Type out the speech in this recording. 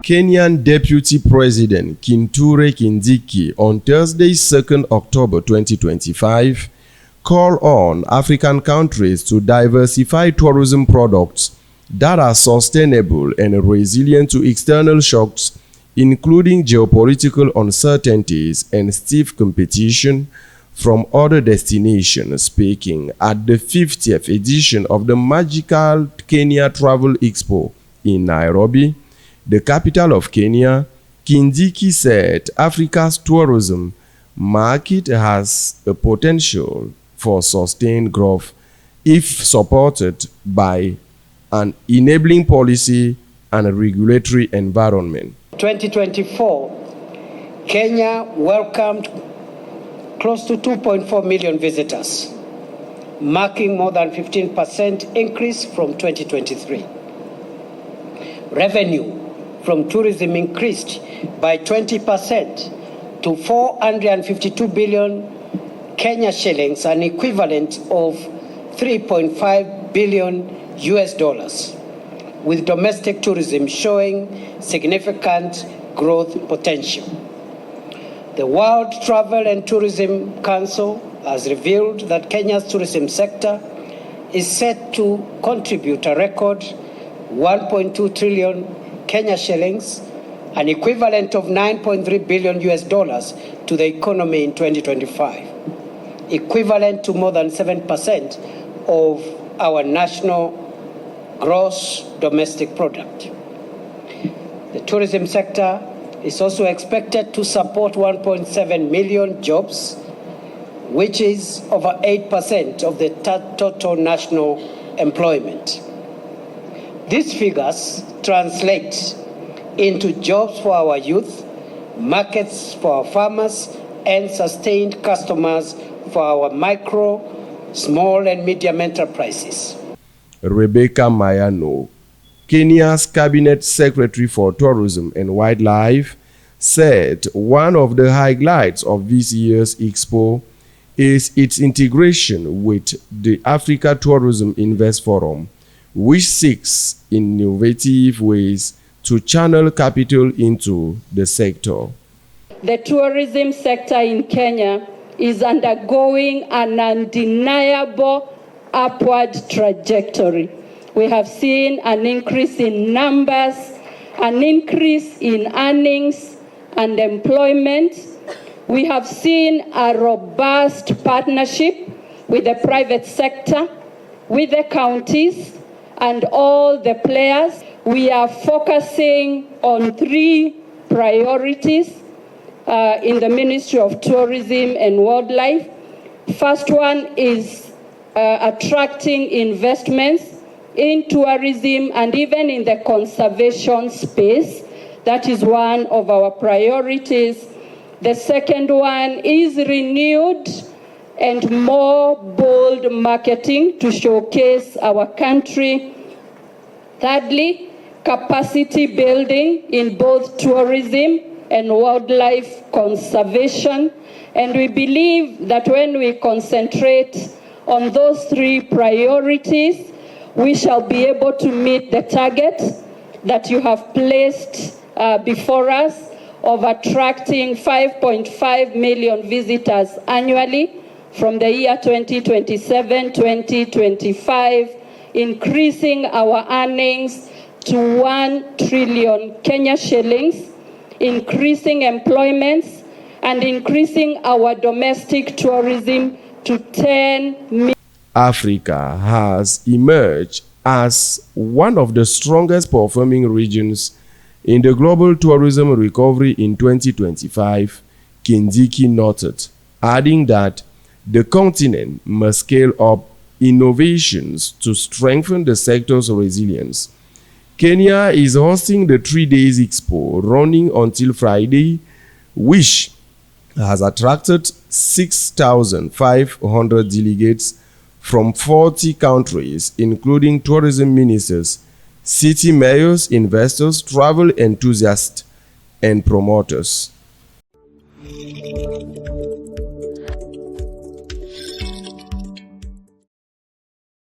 Kenyan Deputy President Kithure Kindiki on Thursday, 2nd October 2025, called on African countries to diversify tourism products that are sustainable and resilient to external shocks, including geopolitical uncertainties and stiff competition from other destinations. Speaking at the 50th edition of the Magical Kenya Travel Expo in Nairobi, the capital of Kenya, Kindiki said Africa's tourism market has a potential for sustained growth if supported by an enabling policy and a regulatory environment. 2024, Kenya welcomed close to 2.4 million visitors, marking more than 15% increase from 2023. Revenue from tourism increased by 20% to 452 billion Kenya shillings, an equivalent of 3.5 billion US dollars, with domestic tourism showing significant growth potential. The World Travel and Tourism Council has revealed that Kenya's tourism sector is set to contribute a record 1.2 trillion Kenya shillings, an equivalent of 9.3 billion US dollars to the economy in 2025, equivalent to more than 7% of our national gross domestic product. The tourism sector is also expected to support 1.7 million jobs, which is over 8% of the total national employment. These figures translate into jobs for our youth, markets for our farmers, and sustained customers for our micro, small, and medium enterprises. Rebecca Mayano, Kenya's Cabinet Secretary for Tourism and Wildlife, said one of the highlights of this year's Expo is its integration with the Africa Tourism Invest Forum, which seeks innovative ways to channel capital into the sector. The tourism sector in Kenya is undergoing an undeniable upward trajectory. We have seen an increase in numbers, an increase in earnings and employment. We have seen a robust partnership with the private sector, with the counties, and all the players. We are focusing on 3 priorities in the Ministry of Tourism and Wildlife. First one is attracting investments in tourism and even in the conservation space. That is one of our priorities. The second one is renewed and more bold marketing to showcase our country. Thirdly, capacity building in both tourism and wildlife conservation. And we believe that when we concentrate on those 3 priorities, we shall be able to meet the target that you have placed before us of attracting 5.5 million visitors annually from the year 2027-2025, increasing our earnings to 1 trillion Kenya shillings, increasing employments, and increasing our domestic tourism to 10 million. Africa has emerged as one of the strongest performing regions in the global tourism recovery in 2025, Kindiki noted, adding that the continent must scale up innovations to strengthen the sector's resilience. Kenya is hosting the 3-day Expo running until Friday, which has attracted 6,500 delegates from 40 countries, including tourism ministers, city mayors, investors, travel enthusiasts, and promoters.